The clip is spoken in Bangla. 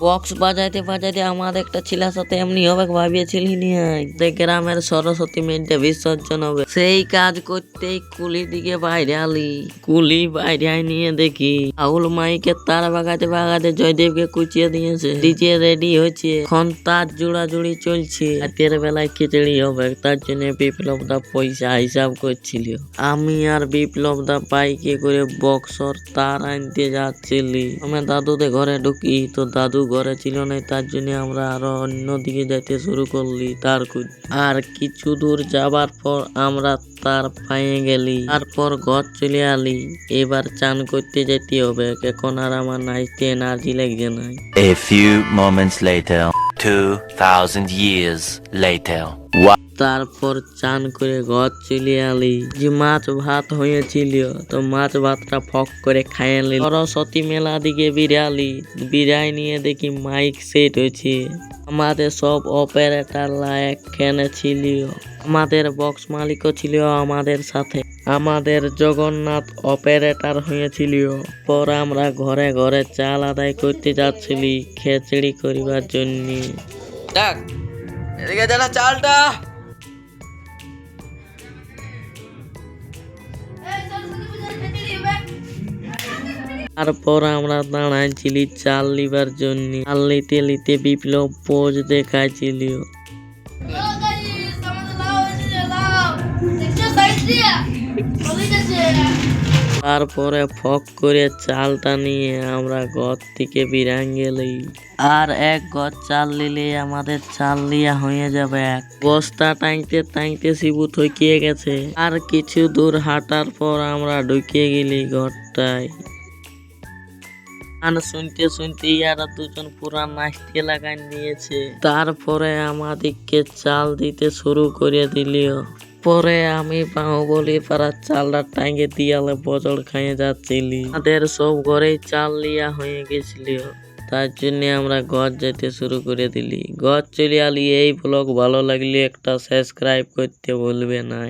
বক্স বাজাইতে বাজাইতে আমাদের একটা ছেলের সাথে এমনি হবে ভাবিয়েছিলি যে গ্রামের সরস্বতী মেয়েটা বিসর্জন হবে। সেই কাজ করতেই কুলি দিকে বাইরে আলি, কুলি বাইরে নিয়ে দেখি আউল মাইকে তার বাগাতে বাগাতে জয়দেবকে কুচিয়ে দিয়েছে। ডিজে রেডি হয়েছে, এখন তার জোড়াজুড়ি চলছে। রাতের বেলায় খিচুড়ি হবে, তার জন্য বিপ্লব দা পয়সা হিসাব করছিল। আমি আর বিপ্লব দা বাইকে করে বক্সর তার আনতে যাচ্ছিলি। আমি দাদুদের ঘরে ঢুকি তো দাদু ঘরে ছিল না, তার জন্য আমরা আরো অন্যদিকে যাইতে শুরু করলি তার আর কিছু দূর যাবার পর আমরা তার পায়ে গেলি, তারপর ঘর চলে আলি। এবার চান করতে যেতে হবে, এখন আর আমার নাচতে এনার্জি লাগছে না। A few moments later, 2000 years later. তারপর চান করে ঘর চলে আলি। যে মাছ ভাত হয়েছিল তো মাছ ভাতটা ফক করে খাইয়ে নিলি। সরস্বতী মেলা দিকে বিড়ালি, বিড়াই নিয়ে দেখি মাইক সেট হয়েছে। আমাদের সব অপারেটর একখানে ছিল, আমাদের বক্স মালিকও ছিল আমাদের সাথে। আমাদের জগন্নাথ অপারেটর হয়েছিল। পর আমরা ঘরে ঘরে চাল আদায় করতে যাচ্ছিলি খিচুড়ি করিবার জন্য। দেখ এদিকে জানা চালটা। তারপর আমরা দাঁড়াইছিলি চাল লিবার জন্য। চাল লিতে লিতে বিপ্লব পোজ দেখাইছিল। তারপরে ফক করে চালটা নিয়ে আমরা ঘর থেকে বিরান গেলি। আর এক ঘর চাল নিলে আমাদের চাল লিয়া হয়ে যাবে। বস্তা টাঙতে টাঙতে শিবু থকিয়ে গেছে। আর কিছু দূর হাঁটার পর আমরা ঢুকিয়ে গেলি ঘরটায়। গান শুনতে শুনতে ইয়ারা দুজন পুরা নাচতে লাগাই দিয়েছে। তারপরে আমাদেরকে চাল দিতে শুরু করে দিল। পরে আমি বাহুবলি পাড়ার চালটা টাঙ্গে দিয়ালে বজল খাইয়ে যাচ্ছিলি। আমাদের সব ঘরে চাল লিয়া হয়ে গেছিল, তার জন্য আমরা ঘর যেতে শুরু করে দিলি। ঘর চলে আলি। এই ব্লগ ভালো লাগলে একটা সাবস্ক্রাইব করতে ভুলবে না।